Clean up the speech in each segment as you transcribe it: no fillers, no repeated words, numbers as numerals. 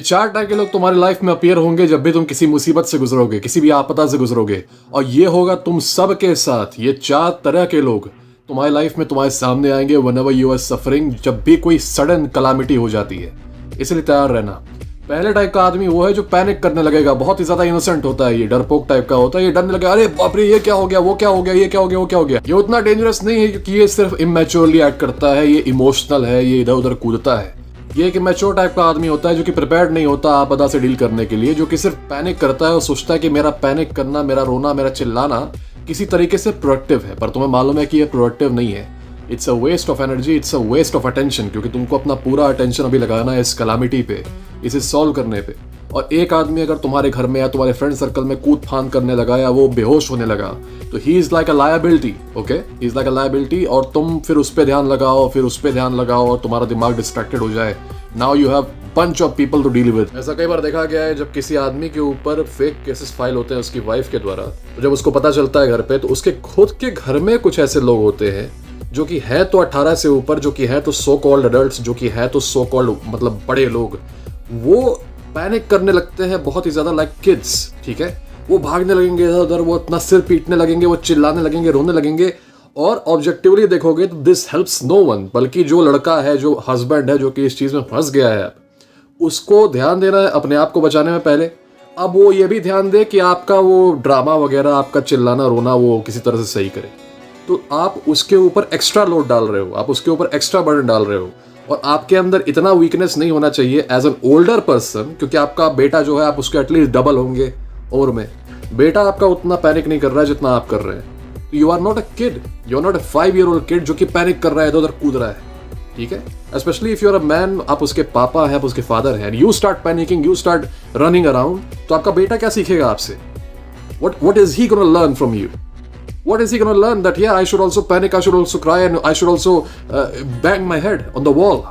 चार टाइप के लोग तुम्हारी लाइफ में अपीयर होंगे जब भी तुम किसी मुसीबत से गुजरोगे, किसी भी आपदा से गुजरोगे, और ये होगा तुम सब के साथ। ये चार तरह के लोग तुम्हारी लाइफ में तुम्हारे सामने आएंगे whenever you are suffering, जब भी कोई सडन कलामिटी हो जाती है। इसलिए तैयार रहना। पहले टाइप का आदमी वो है जो पैनिक करने लगेगा, बहुत ही ज्यादा इनोसेंट होता है, ये डरपोक टाइप का होता है, ये डरने लगेगा, अरे बाप रे ये क्या हो गया, वो क्या हो गया, ये क्या हो गया, वो क्या हो गया। ये उतना डेंजरस नहीं है क्योंकि ये सिर्फ इमेच्योरली एक्ट करता है, ये इमोशनल है, ये इधर उधर कूदता है। ये एक मैच्योर टाइप का आदमी होता है जो कि प्रिपेयर्ड नहीं होता आपदा से डील करने के लिए, जो कि सिर्फ पैनिक करता है और सोचता है कि मेरा पैनिक करना, मेरा रोना, मेरा चिल्लाना किसी तरीके से प्रोडक्टिव है। पर तुम्हें मालूम है कि ये प्रोडक्टिव नहीं है। It's a waste of energy, it's a waste of attention, क्योंकि तुमको अपना पूरा अटेंशन अभी लगाना है इस कलामिटी पे, इसे सॉल्व करने पे। और एक आदमी अगर तुम्हारे घर में या तुम्हारे फ्रेंड सर्कल में कूद फान करने लगा या वो बेहोश होने लगा, तो he is like a liability. Okay, he is like a liability, और तुम फिर उस पर ध्यान लगाओ, फिर उस पर ध्यान लगाओ और तुम्हारा दिमाग डिस्ट्रैक्टेड हो जाए। Now you have bunch of people to deal with। ऐसा कई बार देखा गया है जब किसी आदमी के ऊपर फेक केसेस फाइल होते हैं उसकी वाइफ के द्वारा, तो जब उसको पता चलता है घर पे, तो उसके खुद के घर में कुछ ऐसे लोग होते हैं जो कि है तो 18 से ऊपर, जो कि है तो सो कॉल्ड अडल्ट्स, जो कि है तो सो कॉल्ड मतलब बड़े लोग, वो पैनिक करने लगते हैं बहुत ही ज्यादा, लाइक किड्स। ठीक है, वो भागने लगेंगे इधर उधर, वो अपना सिर पीटने लगेंगे, वो चिल्लाने लगेंगे, रोने लगेंगे। और ऑब्जेक्टिवली देखोगे तो दिस हेल्प्स नो वन, बल्कि जो लड़का है, जो हस्बैंड है, जो कि इस चीज में फंस गया है, उसको ध्यान देना है अपने आप को बचाने में पहले। अब वो ये भी ध्यान दे कि आपका वो ड्रामा वगैरह, आपका चिल्लाना रोना, वो किसी तरह से सही करे। तो आप उसके ऊपर एक्स्ट्रा लोड डाल रहे हो, आप उसके ऊपर एक्स्ट्रा बर्डन डाल रहे हो। और आपके अंदर इतना वीकनेस नहीं होना चाहिए एज एन ओल्डर पर्सन, क्योंकि आपका बेटा जो है, आप उसके एटलीस्ट डबल होंगे उम्र में। बेटा आपका उतना पैनिक नहीं कर रहा है जितना आप कर रहे हैं। You are not a kid, you are not a 5-year-old kid जो कि पैनिक कर रहा है, इधर उधर कूद रहा है। ठीक है, specially if you are a man, आप उसके पापा हैं, आप उसके फादर हैं, you start panicking, you start running around, तो आपका बेटा क्या सीखेगा आपसे? what is he gonna learn from you? What is he gonna learn? That yeah, I should also panic, I should also cry, and I should also bang my head on the wall,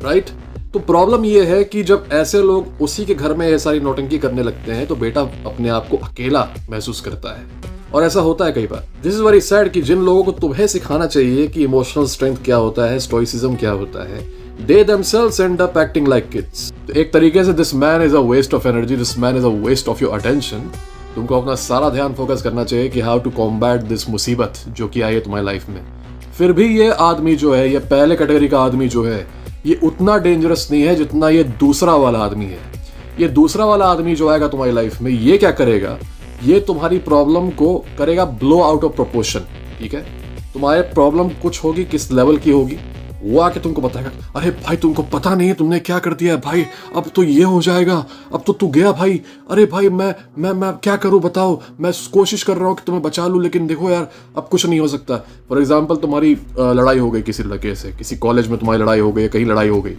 right? तो problem ये है कि जब ऐसे लोग उसी के घर में ये सारी नौटंकी करने लगते हैं, तो बेटा अपने आप को अकेला महसूस करता है। और ऐसा होता है कई बार। दिस इज वेरी सैड कि जिन लोगों को तुम्हें सिखाना चाहिए कि इमोशनल स्ट्रेंथ क्या होता है, स्टोइसिज्म क्या होता है, they themselves end up acting like kids। तो एक तरीके से this man is a waste of energy, this man is a waste of your attention. तुमको अपना सारा ध्यान फोकस करना चाहिए कि हाउ टू कॉम्बैट दिस मुसीबत जो कि आई है तुम्हारी लाइफ में। फिर भी ये आदमी जो है, ये पहले कैटेगरी का आदमी जो है, ये उतना डेंजरस नहीं है जितना ये दूसरा वाला आदमी है। ये दूसरा वाला आदमी जो आएगा तुम्हारी लाइफ में, ये क्या करेगा, ये तुम्हारी प्रॉब्लम को करेगा ब्लो आउट ऑफ प्रोपोर्शन। ठीक है, तुम्हारे प्रॉब्लम कुछ होगी, किस लेवल की होगी, वो आके तुमको बताएगा, अरे भाई तुमको पता नहीं तुमने क्या कर दिया है भाई, अब तो ये हो जाएगा, अब तो तू गया भाई, अरे भाई मैं क्या करूं बताओ, मैं कोशिश कर रहा हूं कि तुम्हें बचा लूं, लेकिन देखो यार अब कुछ नहीं हो सकता। फॉर एग्जाम्पल, तुम्हारी लड़ाई हो गई किसी लड़के से, किसी कॉलेज में तुम्हारी लड़ाई हो गई, कहीं लड़ाई हो गई,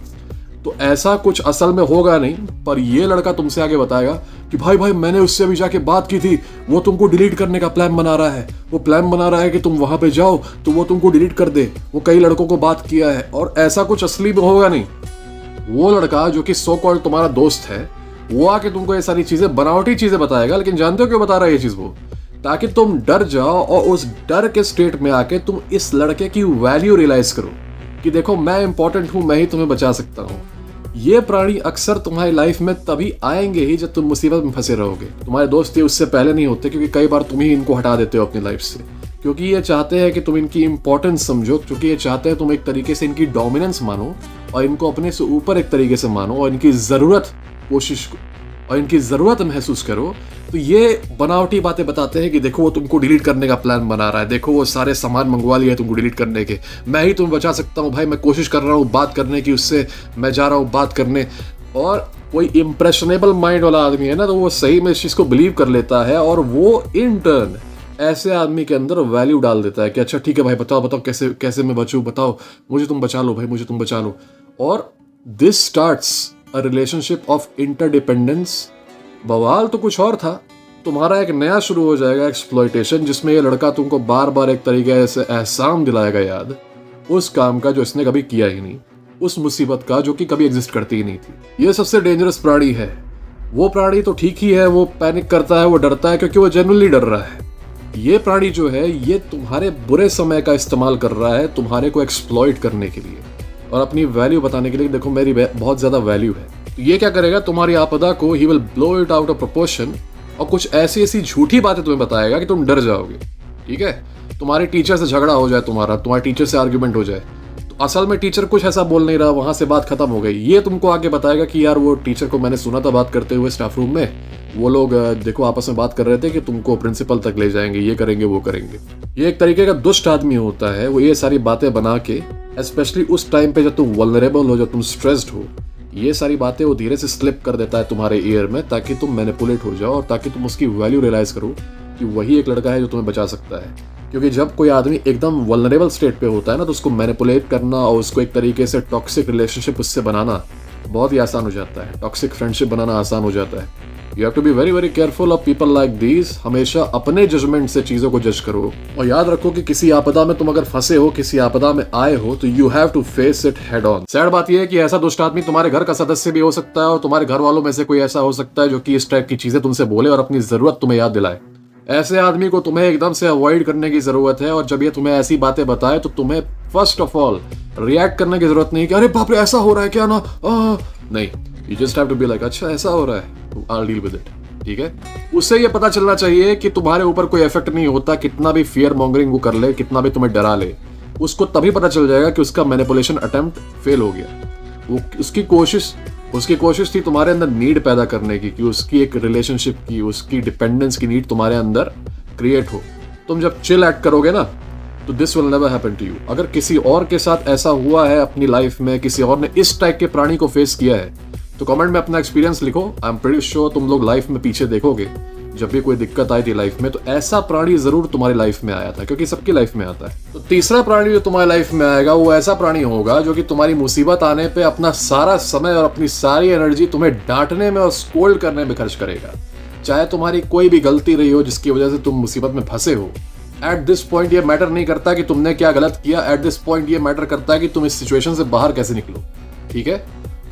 तो ऐसा कुछ असल में होगा नहीं, पर ये लड़का तुमसे आगे बताएगा कि भाई मैंने उससे अभी जाके बात की थी, वो तुमको डिलीट करने का प्लान बना रहा है, वो प्लान बना रहा है कि तुम वहां पे जाओ तो वो तुमको डिलीट कर दे, वो कई लड़कों को बात किया है। और ऐसा कुछ असली में होगा नहीं। वो लड़का जो कि सो कॉल्ड तुम्हारा दोस्त है, वो आके तुमको ये सारी चीजें, बनावटी चीजें बताएगा। लेकिन जानते हो क्यों बता रहा है ये चीज? वो ताकि तुम डर जाओ और उस डर के स्टेट में आके तुम इस लड़के की वैल्यू रियलाइज करो कि देखो मैं इंपॉर्टेंट हूं, मैं ही तुम्हें बचा सकता हूं। ये प्राणी अक्सर तुम्हारी लाइफ में तभी आएंगे ही जब तुम मुसीबत में फंसे रहोगे। तुम्हारे दोस्त ये उससे पहले नहीं होते, क्योंकि कई बार तुम ही इनको हटा देते हो अपनी लाइफ से, क्योंकि ये चाहते हैं कि तुम इनकी इंपॉर्टेंस समझो, क्योंकि ये चाहते हैं तुम एक तरीके से इनकी डोमिनेंस मानो और इनको अपने से ऊपर एक तरीके से मानो और इनकी ज़रूरत महसूस करो। तो ये बनावटी बातें बताते हैं कि देखो वो तुमको डिलीट करने का प्लान बना रहा है, देखो वो सारे सामान मंगवा लिए तुमको डिलीट करने के, मैं ही तुम्हें बचा सकता हूँ भाई, मैं कोशिश कर रहा हूँ बात करने की उससे, मैं जा रहा हूँ बात करने। और कोई इम्प्रेशनेबल माइंड वाला आदमी है ना, तो वो सही में इस चीज़ को बिलीव कर लेता है और वो इन टर्न ऐसे आदमी के अंदर वैल्यू डाल देता है कि अच्छा ठीक है भाई, बताओ कैसे मैं बचूँ, बताओ मुझे तुम बचा लो भाई, मुझे तुम बचा लो। और this starts a relationship of interdependence. बवाल तो कुछ और था, तुम्हारा एक नया शुरू हो जाएगा एक्सप्लॉयटेशन, जिसमें ये लड़का तुमको बार बार एक तरीके से एहसान दिलाएगा याद उस काम का जो इसने कभी किया ही नहीं, उस मुसीबत का जो कि कभी एग्जिस्ट करती ही नहीं थी। ये सबसे डेंजरस प्राणी है। वो प्राणी तो ठीक ही है, वो पैनिक करता है, वो डरता है क्योंकि वो जेन्युइनली डर रहा है। ये प्राणी जो है, ये तुम्हारे बुरे समय का इस्तेमाल कर रहा है तुम्हारे को एक्सप्लॉइट करने के लिए और अपनी वैल्यू बताने के लिए। देखो मेरी बहुत ज्यादा वैल्यू है, तो ये क्या करेगा, तुम्हारी आपदा को he will blow it out of proportion और कुछ ऐसी ऐसी झूठी बातें तुम्हें बताएगा कि तुम डर जाओगे। ठीक है, तुम्हारे टीचर से झगड़ा हो जाए, तुम्हारे टीचर से आर्ग्यूमेंट हो जाए, तो असल में टीचर कुछ ऐसा बोल नहीं रहा, वहां से बात खत्म हो गई, ये तुमको आगे बताएगा कि यार वो टीचर को मैंने सुना था बात करते हुए स्टाफ रूम में, वो लोग देखो आपस में बात कर रहे थे कि तुमको प्रिंसिपल तक ले जाएंगे, ये करेंगे वो करेंगे। ये एक तरीके का दुष्ट आदमी होता है, वो ये सारी बातें बना के, स्पेशली उस टाइम पे जब तुम वल्नरेबल हो, जब तुम स्ट्रेस्ड हो, ये सारी बातें वो धीरे से स्लिप कर देता है तुम्हारे ईयर में, ताकि तुम मैनिपुलेट हो जाओ और ताकि तुम उसकी वैल्यू रियलाइज करो कि वही एक लड़का है जो तुम्हें बचा सकता है। क्योंकि जब कोई आदमी एकदम वल्नरेबल स्टेट पे होता है ना, तो उसको मैनिपुलेट करना और उसको एक तरीके से टॉक्सिक रिलेशनशिप उससे बनाना बहुत ही आसान हो जाता है, टॉक्सिक फ्रेंडशिप बनाना आसान हो जाता है। You have to be very very careful of people like these. हमेशा अपने जजमेंट से चीजों को जज करो और याद रखो कि किसी आपदा में तुम अगर फंसे हो, किसी आपदा में आए हो, तो you have to face it head on. Sad बात यह है कि ऐसा दुष्ट आदमी तुम्हारे घर का सदस्य भी हो सकता है और तुम्हारे घर वालों में से कोई ऐसा हो सकता है जो कि इस टाइप की चीजें तुमसे बोले और अपनी जरूरत तुम्हें याद दिलाए। ऐसे आदमी को तुम्हें एकदम से अवॉइड करने की जरूरत है और जब ये तुम्हें ऐसी बातें बताए तो तुम्हें फर्स्ट ऑफ ऑल रिएक्ट करने की जरूरत नहीं कि अरे बाप रे ऐसा हो रहा है क्या ना, नहीं, you just have to be like अच्छा ऐसा हो रहा है, I will deal with it. ठीक है, उससे ये पता चलना चाहिए कि तुम्हारे ऊपर कोई इफेक्ट नहीं होता, कितना भी फियर मॉन्गरिंग वो कर ले, कितना भी तुम्हें डरा ले, उसको तभी पता चल जाएगा कि उसका मैनिपुलेशन अटेम्प्ट फेल हो गया। वो उसकी कोशिश थी तुम्हारे अंदर नीड पैदा करने की, कि उसकी एक रिलेशनशिप की, उसकी डिपेंडेंस की नीड तुम्हारे अंदर क्रिएट हो। तुम जब चिल एक्ट करोगे ना, तो this will never happen to you. अगर किसी और के साथ ऐसा हुआ है अपनी लाइफ में, किसी और ने इस टाइप के प्राणी को फेस किया है, तो कमेंट में अपना एक्सपीरियंस लिखो। आई एम प्रीटी श्योर तुम लोग लाइफ में पीछे देखोगे, जब भी कोई दिक्कत आई थी लाइफ में, तो ऐसा प्राणी जरूर तुम्हारी लाइफ में आया था, क्योंकि सबकी लाइफ में आता है। तो तीसरा प्राणी जो तुम्हारी लाइफ में आएगा वो ऐसा प्राणी होगा जो कि तुम्हारी मुसीबत आने पे अपना सारा समय और अपनी सारी एनर्जी तुम्हें डांटने में और स्कोल्ड करने में खर्च करेगा। चाहे तुम्हारी कोई भी गलती रही हो जिसकी वजह से तुम मुसीबत में फंसे हो, एट दिस पॉइंट ये मैटर नहीं करता कि तुमने क्या गलत किया, एट दिस पॉइंट ये मैटर करता है कि तुम इस सिचुएशन से बाहर कैसे निकलो। ठीक है,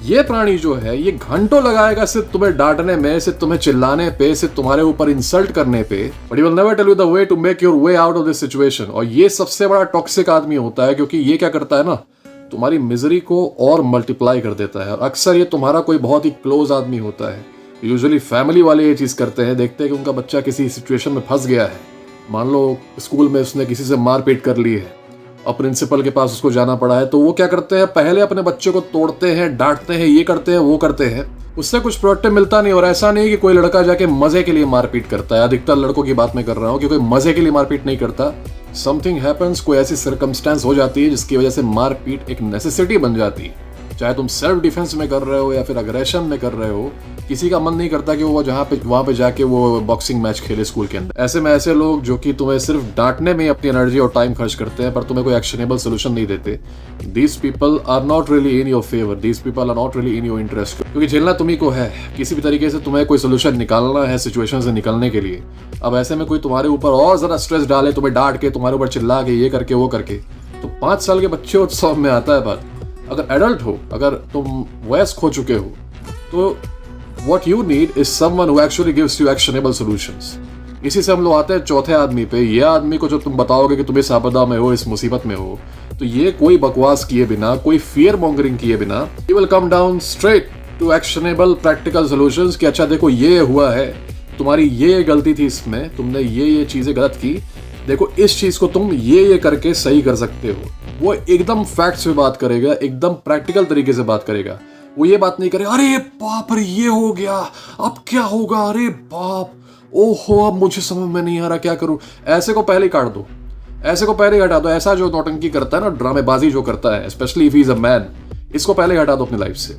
ये प्राणी जो है ये घंटों लगाएगा सिर्फ तुम्हें डांटने में, सिर्फ तुम्हें चिल्लाने पे, सिर्फ तुम्हारे ऊपर इंसल्ट करने पे, but he will never tell you the way to make your way out of this situation. और ये सबसे बड़ा टॉक्सिक आदमी होता है, क्योंकि ये क्या करता है ना, तुम्हारी मिजरी को और मल्टीप्लाई कर देता है। और अक्सर ये तुम्हारा कोई बहुत ही क्लोज आदमी होता है। यूजुअली फैमिली वाले ये चीज करते हैं, देखते हैं कि उनका बच्चा किसी सिचुएशन में फंस गया है, मान लो स्कूल में उसने किसी से मारपीट कर ली है और प्रिंसिपल के पास उसको जाना पड़ा है, तो वो क्या करते हैं, पहले अपने बच्चे को तोड़ते हैं, डांटते हैं, ये करते हैं वो करते हैं, उससे कुछ प्रोडक्टिव मिलता नहीं। और ऐसा नहीं कि कोई लड़का जाके मजे के लिए मारपीट करता है, अधिकतर लड़कों की बात मैं कर रहा हूँ कि कोई मजे के लिए मारपीट नहीं करता। समथिंग हैपेंस, कोई ऐसी सर्कमस्टेंस हो जाती है जिसकी वजह से मारपीट एक नेसेसिटी बन जाती है। चाहे तुम सेल्फ डिफेंस में कर रहे हो या फिर अग्रेशन में कर रहे हो, किसी का मन नहीं करता कि वो वहां पे जाके वो बॉक्सिंग मैच खेले स्कूल के अंदर। ऐसे में ऐसे लोग जो कि तुम्हें सिर्फ डांटने में अपनी एनर्जी और टाइम खर्च करते हैं, पर तुम्हें कोई एक्शनेबल सोल्यूशन नहीं देते, these people are not really in your favour, these people are not really in your interest. क्योंकि झेलना तुम्ही को है, किसी भी तरीके से तुम्हें कोई सोल्यूशन निकालना है सिचुएशन से निकलने के लिए। अब ऐसे में कोई तुम्हारे ऊपर और ज्यादा स्ट्रेस डाले, तुम्हें डांट के, तुम्हारे ऊपर चिल्ला के, ये करके वो करके, तो 5 साल के बच्चे उत्सव में आता है बात। अगर एडल्ट हो, अगर तुम वयस्क हो चुके हो, तो what you need is someone who actually gives you actionable solutions। इसी से हम लोग आते हैं चौथे आदमी पे। ये आदमी को जो तुम बताओगे कि तुम इस आपदा में हो, इस मुसीबत में हो, तो ये कोई बकवास किए बिना, कोई फियर मॉन्गरिंग किए बिना, he will come down straight to actionable practical solutions कि अच्छा देखो ये हुआ है, तुम्हारी ये गलती थी, इसमें तुमने ये चीजें गलत की, देखो इस चीज को तुम ये करके सही कर सकते हो। वो एकदम फैक्ट्स पे बात करेगा, एकदम प्रैक्टिकल तरीके से बात करेगा। वो ये बात नहीं करेगा अरे बाप रे ये हो गया, अब क्या होगा, अरे बाप, ओहो अब मुझे समझ में नहीं आ रहा क्या करूं। ऐसे को पहले काट दो, ऐसे को पहले हटा दो। ऐसा जो नौटंकी करता है ना, ड्रामेबाजी जो करता है, specially if he is a man, इसको पहले हटा दो अपनी लाइफ से।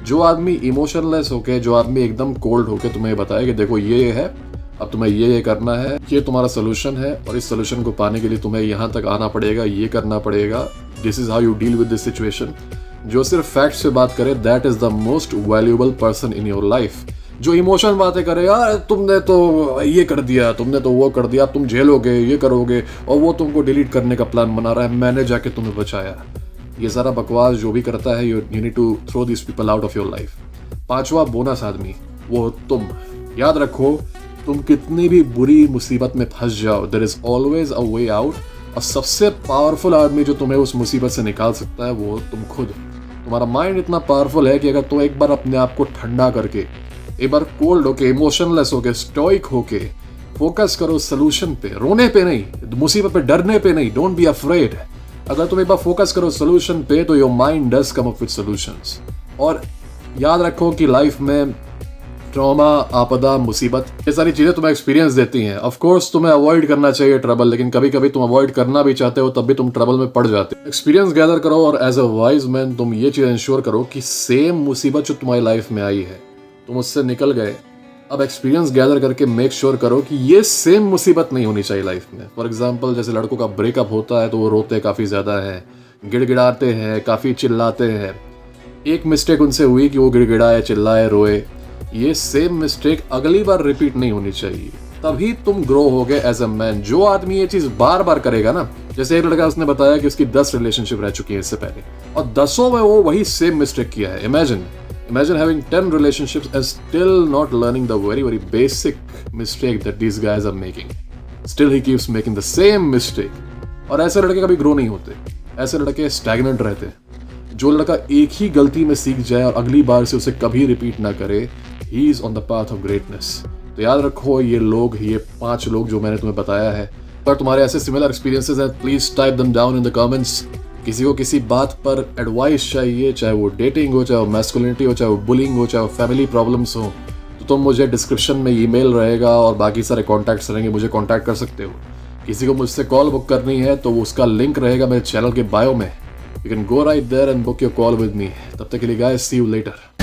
जो आदमी इमोशनलेस होके, जो आदमी एकदम कोल्ड होके तुम्हें बताए कि देखो ये है, अब तुम्हें ये करना है, ये तुम्हारा सोल्यूशन है और इस सोल्यूशन को पाने के लिए तुम्हें यहाँ तक आना पड़ेगा, ये करना पड़ेगा, this is how you deal with this situation. जो सिर्फ फैक्ट्स से बात करे, that is the most valuable person in your life. जो इमोशन बातें करे, यार तुमने तो ये कर दिया, तुमने तो वो कर दिया, तुम झेलोगे, ये करोगे, और वो तुमको डिलीट करने का प्लान बना रहा है, मैंने जाके तुम्हें बचाया, ये सारा बकवास जो भी करता है, you need to throw this people out of your life. 5वां बोनस आदमी, वो तुम। याद रखो, तुम कितनी भी बुरी मुसीबत में फंस जाओ, there is always a way out. और सबसे पावरफुल आदमी जो तुम्हें उस मुसीबत से निकाल सकता है, वो तुम खुद। तुम्हारा माइंड इतना पावरफुल है कि अगर तुम एक बार अपने आप को ठंडा करके, एक बार कोल्ड होके, इमोशनलेस होके, स्टोइक होके फोकस करो सोल्यूशन पे, रोने पे नहीं, मुसीबत पे डरने पे नहीं, डोंट बी अफ्रेड। अगर तुम एक बार फोकस करो सोल्यूशन पे तो your mind does come up with solutions. और याद रखो कि लाइफ में ट्रॉमा, आपदा, मुसीबत, ये सारी चीजें तुम्हें एक्सपीरियंस देती हैं। ऑफ कोर्स तुम्हें अवॉइड करना चाहिए ट्रबल, लेकिन कभी कभी तुम अवॉइड करना भी चाहते हो तब भी तुम ट्रबल में पड़ जाते हो। एक्सपीरियंस गैदर करो और एज अ वाइज मैन तुम ये चीज इंश्योर करो कि सेम मुसीबत जो तुम्हारी लाइफ में आई है तुम उससे निकल गए। अब एक्सपीरियंस गैदर करके मेक श्योर करो कि ये सेम मुसीबत नहीं होनी चाहिए लाइफ में। फॉर एग्जाम्पल, जैसे लड़कों का ब्रेकअप होता है तो वो रोते काफ़ी ज़्यादा है, गिड़गिड़ाते हैं, काफ़ी चिल्लाते हैं। एक मिस्टेक उनसे हुई कि वो गिड़गिड़ाए, चिल्लाए, रोए, ये सेम मिस्टेक अगली बार रिपीट नहीं होनी चाहिए। तभी तुम ग्रो होगे एज अ मैन। जो आदमी ये चीज़ बार बार करेगा ना, जैसे एक लड़का उसने बताया कि उसकी 10 रिलेशनशिप रह चुकी है इससे पहले और 10 में वो वही सेम मिस्टेक किया है। Imagine having 10 relationships and still not learning the very basic mistake that these guys are making. Still he keeps making the same mistake. और ऐसे लड़के कभी ग्रो नहीं होते, ऐसे लड़के स्टैग्नेंट रहते हैं। जो लड़का एक ही गलती में सीख जाए और अगली बार से उसे कभी रिपीट ना करे, he is on the path of greatness. तो याद रखो ये 5 लोग जो मैंने तुम्हें बताया है, पर तुम्हारे ऐसे सिमिलर एक्सपीरियंसेस हैं, please type them down in the comments. किसी को किसी बात पर एडवाइस चाहिए, चाहे वो डेटिंग हो, चाहे वो मैस्कुलिनिटी हो, चाहे वो बुलिंग हो, चाहे वो फैमिली प्रॉब्लम्स हो, तो तुम मुझे डिस्क्रिप्शन में ईमेल रहेगा और बाकी सारे कॉन्टैक्ट्स रहेंगे, मुझे कॉन्टैक्ट कर सकते हो। किसी को मुझसे कॉल बुक करनी है तो उसका लिंक रहेगा मेरे चैनल के बायो में। You can go right there and book your call with me. तब तक के लिए गाइस, सी यू लेटर।